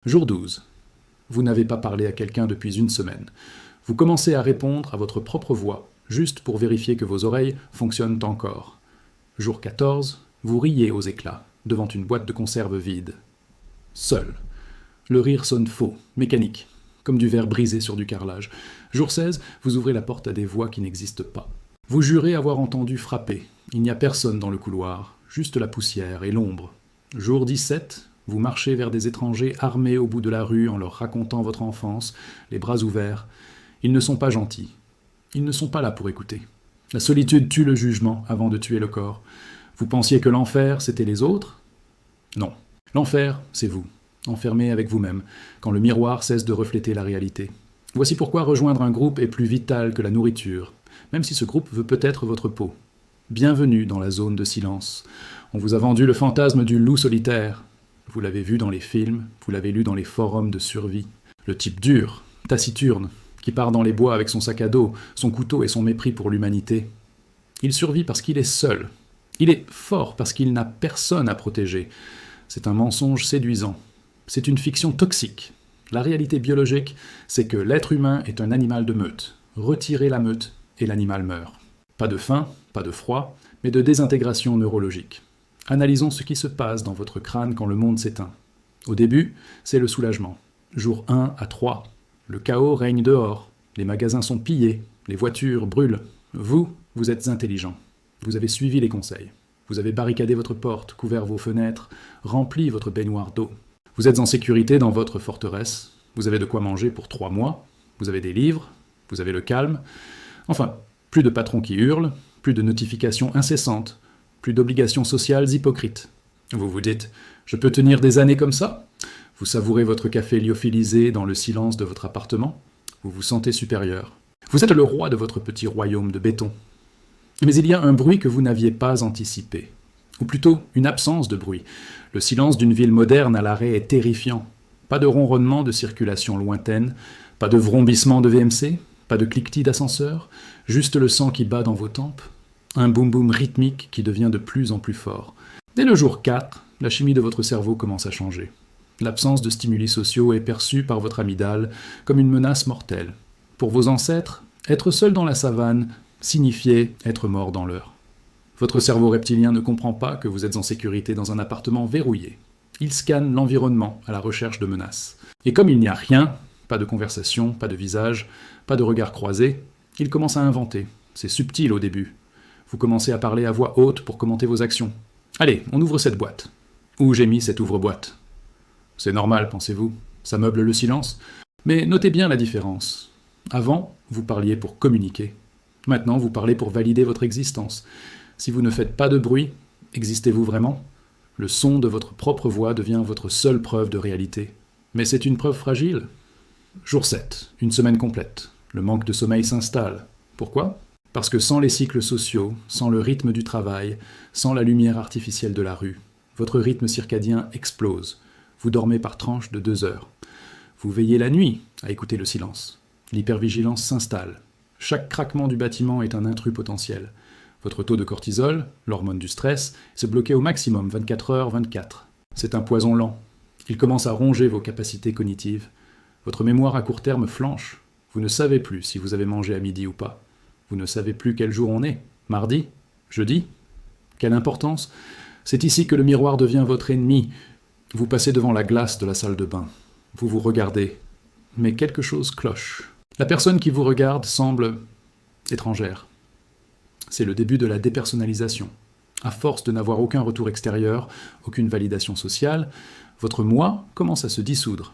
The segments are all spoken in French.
Jour 12. Vous n'avez pas parlé à quelqu'un depuis une semaine. Vous commencez à répondre à votre propre voix, juste pour vérifier que vos oreilles fonctionnent encore. Jour 14. Vous riez aux éclats, devant une boîte de conserve vide. Seul. Le rire sonne faux, mécanique, comme du verre brisé sur du carrelage. Jour 16. Vous ouvrez la porte à des voix qui n'existent pas. Vous jurez avoir entendu frapper. Il n'y a personne dans le couloir, juste la poussière et l'ombre. Jour 17. Vous marchez vers des étrangers armés au bout de la rue en leur racontant votre enfance, les bras ouverts. Ils ne sont pas gentils. Ils ne sont pas là pour écouter. La solitude tue le jugement avant de tuer le corps. Vous pensiez que l'enfer, c'était les autres ? Non. L'enfer, c'est vous, enfermé avec vous-même, quand le miroir cesse de refléter la réalité. Voici pourquoi rejoindre un groupe est plus vital que la nourriture, même si ce groupe veut peut-être votre peau. Bienvenue dans la zone de silence. On vous a vendu le fantasme du loup solitaire. Vous l'avez vu dans les films, vous l'avez lu dans les forums de survie. Le type dur, taciturne, qui part dans les bois avec son sac à dos, son couteau et son mépris pour l'humanité. Il survit parce qu'il est seul. Il est fort parce qu'il n'a personne à protéger. C'est un mensonge séduisant. C'est une fiction toxique. La réalité biologique, c'est que l'être humain est un animal de meute. Retirez la meute et l'animal meurt. Pas de faim, pas de froid, mais de désintégration neurologique. Analysons ce qui se passe dans votre crâne quand le monde s'éteint. Au début, c'est le soulagement. Jour 1 à 3. Le chaos règne dehors. Les magasins sont pillés. Les voitures brûlent. Vous êtes intelligent. Vous avez suivi les conseils. Vous avez barricadé votre porte, couvert vos fenêtres, rempli votre baignoire d'eau. Vous êtes en sécurité dans votre forteresse. Vous avez de quoi manger pour 3 mois. Vous avez des livres. Vous avez le calme. Enfin, plus de patrons qui hurlent, plus de notifications incessantes, plus d'obligations sociales hypocrites. Vous vous dites « Je peux tenir des années comme ça ?» Vous savourez votre café lyophilisé dans le silence de votre appartement. Vous vous sentez supérieur. Vous êtes le roi de votre petit royaume de béton. Mais il y a un bruit que vous n'aviez pas anticipé. Ou plutôt, une absence de bruit. Le silence d'une ville moderne à l'arrêt est terrifiant. Pas de ronronnement de circulation lointaine, pas de vrombissement de VMC, pas de cliquetis d'ascenseur, juste le sang qui bat dans vos tempes. Un boum-boum rythmique qui devient de plus en plus fort. Dès le jour 4, la chimie de votre cerveau commence à changer. L'absence de stimuli sociaux est perçue par votre amygdale comme une menace mortelle. Pour vos ancêtres, être seul dans la savane signifiait être mort dans l'heure. Votre cerveau reptilien ne comprend pas que vous êtes en sécurité dans un appartement verrouillé. Il scanne l'environnement à la recherche de menaces. Et comme il n'y a rien, pas de conversation, pas de visage, pas de regard croisé, il commence à inventer. C'est subtil au début. Vous commencez à parler à voix haute pour commenter vos actions. Allez, on ouvre cette boîte. Où j'ai mis cette ouvre-boîte ? C'est normal, pensez-vous. Ça meuble le silence. Mais notez bien la différence. Avant, vous parliez pour communiquer. Maintenant, vous parlez pour valider votre existence. Si vous ne faites pas de bruit, existez-vous vraiment ? Le son de votre propre voix devient votre seule preuve de réalité. Mais c'est une preuve fragile. Jour 7, une semaine complète. Le manque de sommeil s'installe. Pourquoi ? Parce que sans les cycles sociaux, sans le rythme du travail, sans la lumière artificielle de la rue, votre rythme circadien explose. Vous dormez par tranches de 2 heures. Vous veillez la nuit à écouter le silence. L'hypervigilance s'installe. Chaque craquement du bâtiment est un intrus potentiel. Votre taux de cortisol, l'hormone du stress, s'est bloqué au maximum 24h/24. C'est un poison lent. Il commence à ronger vos capacités cognitives. Votre mémoire à court terme flanche. Vous ne savez plus si vous avez mangé à midi ou pas. Vous ne savez plus quel jour on est. Mardi ? Jeudi ? Quelle importance ? C'est ici que le miroir devient votre ennemi. Vous passez devant la glace de la salle de bain. Vous vous regardez. Mais quelque chose cloche. La personne qui vous regarde semble étrangère. C'est le début de la dépersonnalisation. À force de n'avoir aucun retour extérieur, aucune validation sociale, votre moi commence à se dissoudre.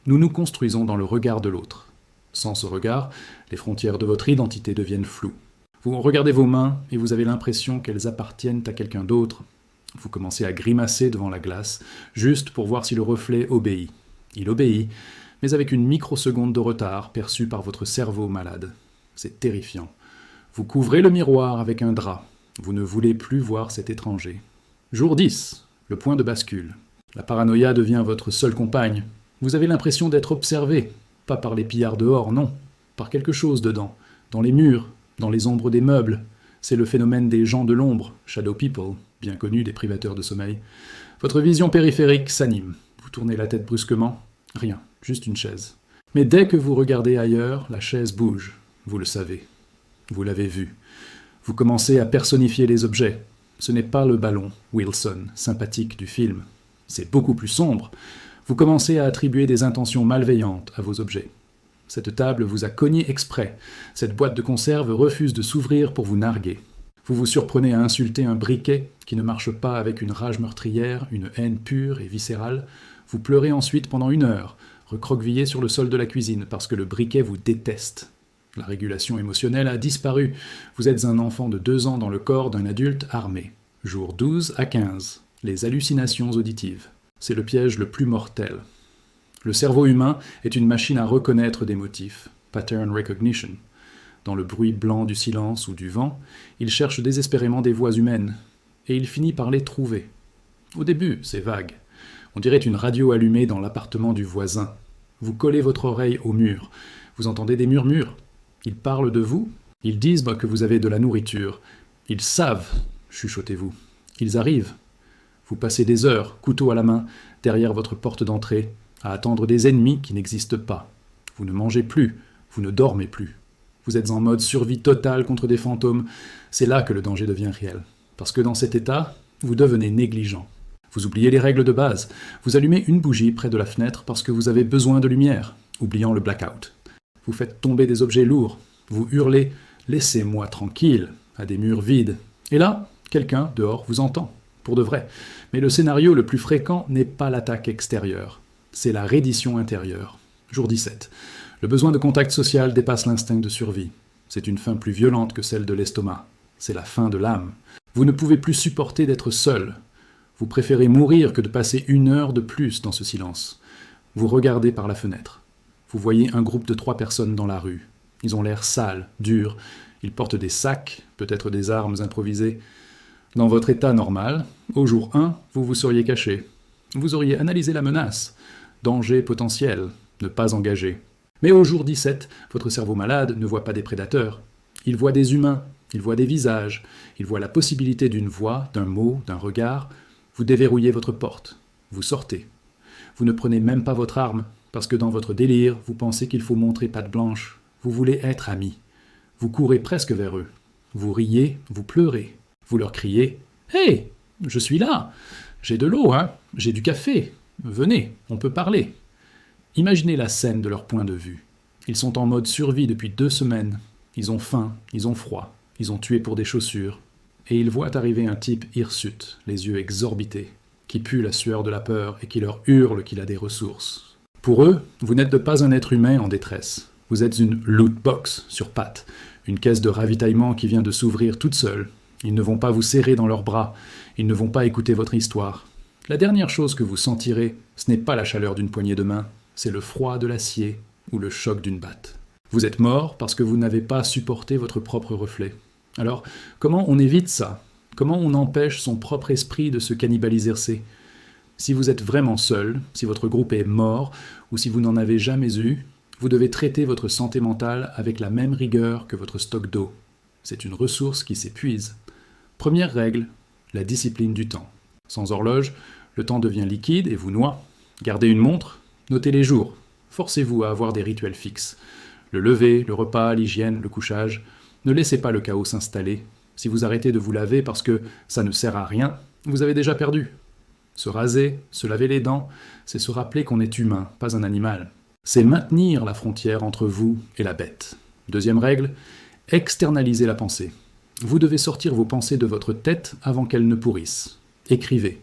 Nous nous construisons dans le regard de l'autre. Sans ce regard, les frontières de votre identité deviennent floues. Vous regardez vos mains et vous avez l'impression qu'elles appartiennent à quelqu'un d'autre. Vous commencez à grimacer devant la glace, juste pour voir si le reflet obéit. Il obéit, mais avec une microseconde de retard perçue par votre cerveau malade. C'est terrifiant. Vous couvrez le miroir avec un drap. Vous ne voulez plus voir cet étranger. Jour 10, le point de bascule. La paranoïa devient votre seule compagne. Vous avez l'impression d'être observé. Pas par les pillards dehors, non. Par quelque chose dedans. Dans les murs, dans les ombres des meubles. C'est le phénomène des gens de l'ombre, shadow people, bien connu des privateurs de sommeil. Votre vision périphérique s'anime. Vous tournez la tête brusquement. rien, juste une chaise. Mais dès que vous regardez ailleurs, la chaise bouge, vous le savez. Vous l'avez vu. Vous commencez à personnifier les objets. Ce n'est pas le ballon, Wilson, sympathique du film. C'est beaucoup plus sombre. Vous commencez à attribuer des intentions malveillantes à vos objets. Cette table vous a cogné exprès. Cette boîte de conserve refuse de s'ouvrir pour vous narguer. Vous vous surprenez à insulter un briquet qui ne marche pas avec une rage meurtrière, une haine pure et viscérale. Vous pleurez ensuite pendant 1 heure, recroquevillé sur le sol de la cuisine parce que le briquet vous déteste. La régulation émotionnelle a disparu. Vous êtes un enfant de 2 ans dans le corps d'un adulte armé. Jour 12 à 15. Les hallucinations auditives. C'est le piège le plus mortel. Le cerveau humain est une machine à reconnaître des motifs. Pattern recognition. Dans le bruit blanc du silence ou du vent, il cherche désespérément des voix humaines. Et il finit par les trouver. Au début, c'est vague. On dirait une radio allumée dans l'appartement du voisin. Vous collez votre oreille au mur. Vous entendez des murmures. Ils parlent de vous. Ils disent que vous avez de la nourriture. Ils savent, chuchotez-vous. Ils arrivent. Vous passez des heures, couteau à la main, derrière votre porte d'entrée, à attendre des ennemis qui n'existent pas. Vous ne mangez plus. Vous ne dormez plus. Vous êtes en mode survie totale contre des fantômes. C'est là que le danger devient réel. Parce que dans cet état, vous devenez négligent. Vous oubliez les règles de base. Vous allumez une bougie près de la fenêtre parce que vous avez besoin de lumière, oubliant le blackout. Vous faites tomber des objets lourds. Vous hurlez « Laissez-moi tranquille » à des murs vides. Et là, quelqu'un, dehors, vous entend. Pour de vrai. Mais le scénario le plus fréquent n'est pas l'attaque extérieure. C'est la reddition intérieure. Jour 17. Le besoin de contact social dépasse l'instinct de survie. C'est une faim plus violente que celle de l'estomac. C'est la faim de l'âme. Vous ne pouvez plus supporter d'être seul. Vous préférez mourir que de passer 1 heure de plus dans ce silence. Vous regardez par la fenêtre. Vous voyez un groupe de 3 personnes dans la rue. Ils ont l'air sales, durs. Ils portent des sacs, peut-être des armes improvisées. Dans votre état normal, au jour 1, vous vous seriez caché. Vous auriez analysé la menace. Danger potentiel, ne pas engager. Mais au jour 17, votre cerveau malade ne voit pas des prédateurs. Il voit des humains, il voit des visages, il voit la possibilité d'une voix, d'un mot, d'un regard. Vous déverrouillez votre porte. Vous sortez. Vous ne prenez même pas votre arme, parce que dans votre délire, vous pensez qu'il faut montrer patte blanche. Vous voulez être amis. Vous courez presque vers eux. Vous riez, vous pleurez. Vous leur criez « Hé, je suis là. J'ai de l'eau, hein. J'ai du café. Venez, on peut parler. » Imaginez la scène de leur point de vue. Ils sont en mode survie depuis 2 semaines. Ils ont faim, ils ont froid, ils ont tué pour des chaussures. Et ils voient arriver un type hirsute, les yeux exorbités, qui pue la sueur de la peur et qui leur hurle qu'il a des ressources. Pour eux, vous n'êtes pas un être humain en détresse. Vous êtes une loot box sur pattes, une caisse de ravitaillement qui vient de s'ouvrir toute seule. Ils ne vont pas vous serrer dans leurs bras, ils ne vont pas écouter votre histoire. La dernière chose que vous sentirez, ce n'est pas la chaleur d'une poignée de main, c'est le froid de l'acier ou le choc d'une batte. Vous êtes mort parce que vous n'avez pas supporté votre propre reflet. Alors, comment on évite ça? Comment on empêche son propre esprit de se cannibaliser? Si vous êtes vraiment seul, si votre groupe est mort, ou si vous n'en avez jamais eu, vous devez traiter votre santé mentale avec la même rigueur que votre stock d'eau. C'est une ressource qui s'épuise. Première règle, la discipline du temps. Sans horloge, le temps devient liquide et vous noie. Gardez une montre, notez les jours. Forcez-vous à avoir des rituels fixes. Le lever, le repas, l'hygiène, le couchage. Ne laissez pas le chaos s'installer. Si vous arrêtez de vous laver parce que ça ne sert à rien, vous avez déjà perdu. Se raser, se laver les dents, c'est se rappeler qu'on est humain, pas un animal. C'est maintenir la frontière entre vous et la bête. Deuxième règle, externaliser la pensée. Vous devez sortir vos pensées de votre tête avant qu'elles ne pourrissent. Écrivez.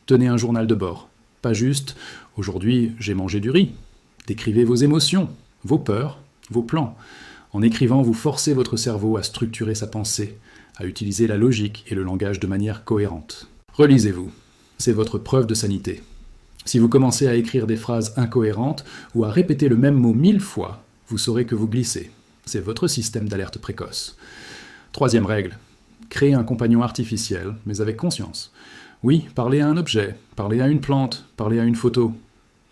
Tenez un journal de bord. Pas juste « aujourd'hui, j'ai mangé du riz ». Décrivez vos émotions, vos peurs, vos plans. En écrivant, vous forcez votre cerveau à structurer sa pensée, à utiliser la logique et le langage de manière cohérente. Relisez-vous. C'est votre preuve de sanité. Si vous commencez à écrire des phrases incohérentes ou à répéter le même mot 1000 fois, vous saurez que vous glissez. C'est votre système d'alerte précoce. Troisième règle. Créez un compagnon artificiel, mais avec conscience. Oui, parlez à un objet, parlez à une plante, parlez à une photo.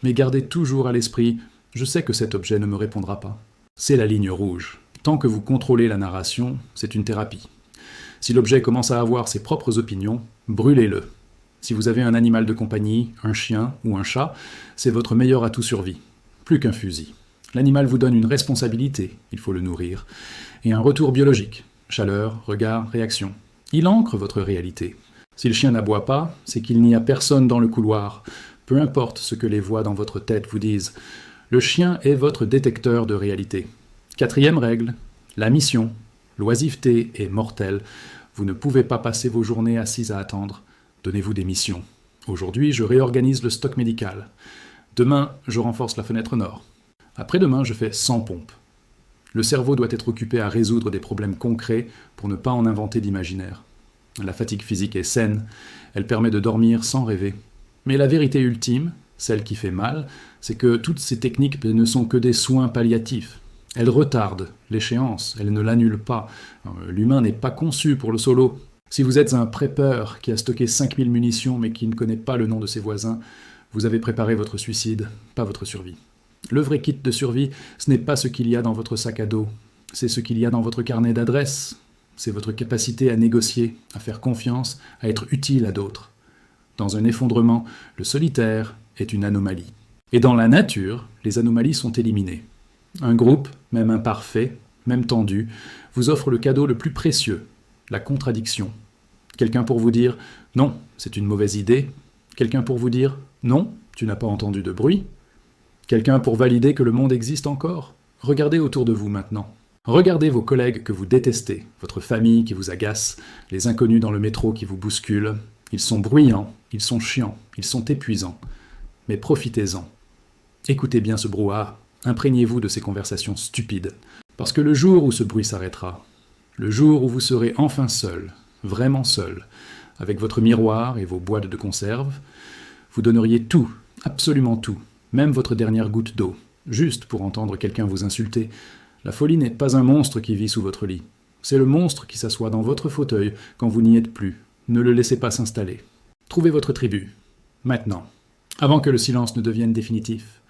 Mais gardez toujours à l'esprit « je sais que cet objet ne me répondra pas ». C'est la ligne rouge. Tant que vous contrôlez la narration, c'est une thérapie. Si l'objet commence à avoir ses propres opinions, brûlez-le. Si vous avez un animal de compagnie, un chien ou un chat, c'est votre meilleur atout survie. plus qu'un fusil. L'animal vous donne une responsabilité, il faut le nourrir, et un retour biologique, chaleur, regard, réaction. Il ancre votre réalité. Si le chien n'aboie pas, c'est qu'il n'y a personne dans le couloir. Peu importe ce que les voix dans votre tête vous disent. Le chien est votre détecteur de réalité. 4e règle, la mission, l'oisiveté est mortelle. Vous ne pouvez pas passer vos journées assises à attendre. Donnez-vous des missions. Aujourd'hui, je réorganise le stock médical. Demain, je renforce la fenêtre nord. Après-demain, je fais 100 pompes. Le cerveau doit être occupé à résoudre des problèmes concrets pour ne pas en inventer d'imaginaire. La fatigue physique est saine, elle permet de dormir sans rêver. Mais la vérité ultime, celle qui fait mal, c'est que toutes ces techniques ne sont que des soins palliatifs. Elles retardent l'échéance, elles ne l'annulent pas. L'humain n'est pas conçu pour le solo. Si vous êtes un prépeur qui a stocké 5000 munitions mais qui ne connaît pas le nom de ses voisins, vous avez préparé votre suicide, pas votre survie. Le vrai kit de survie, ce n'est pas ce qu'il y a dans votre sac à dos, c'est ce qu'il y a dans votre carnet d'adresses. C'est votre capacité à négocier, à faire confiance, à être utile à d'autres. Dans un effondrement, le solitaire est une anomalie. Et dans la nature, les anomalies sont éliminées. Un groupe, même imparfait, même tendu, vous offre le cadeau le plus précieux, la contradiction. Quelqu'un pour vous dire « Non, c'est une mauvaise idée ». Quelqu'un pour vous dire « Non, tu n'as pas entendu de bruit ». Quelqu'un pour valider que le monde existe encore. Regardez autour de vous maintenant. Regardez vos collègues que vous détestez, votre famille qui vous agace, les inconnus dans le métro qui vous bousculent. Ils sont bruyants, ils sont chiants, ils sont épuisants. Mais profitez-en. Écoutez bien ce brouhaha, imprégnez-vous de ces conversations stupides. Parce que le jour où ce bruit s'arrêtera, le jour où vous serez enfin seul, vraiment seul, avec votre miroir et vos boîtes de conserve, vous donneriez tout, absolument tout, même votre dernière goutte d'eau, juste pour entendre quelqu'un vous insulter. La folie n'est pas un monstre qui vit sous votre lit. C'est le monstre qui s'assoit dans votre fauteuil quand vous n'y êtes plus. Ne le laissez pas s'installer. Trouvez votre tribu. Maintenant. Avant que le silence ne devienne définitif.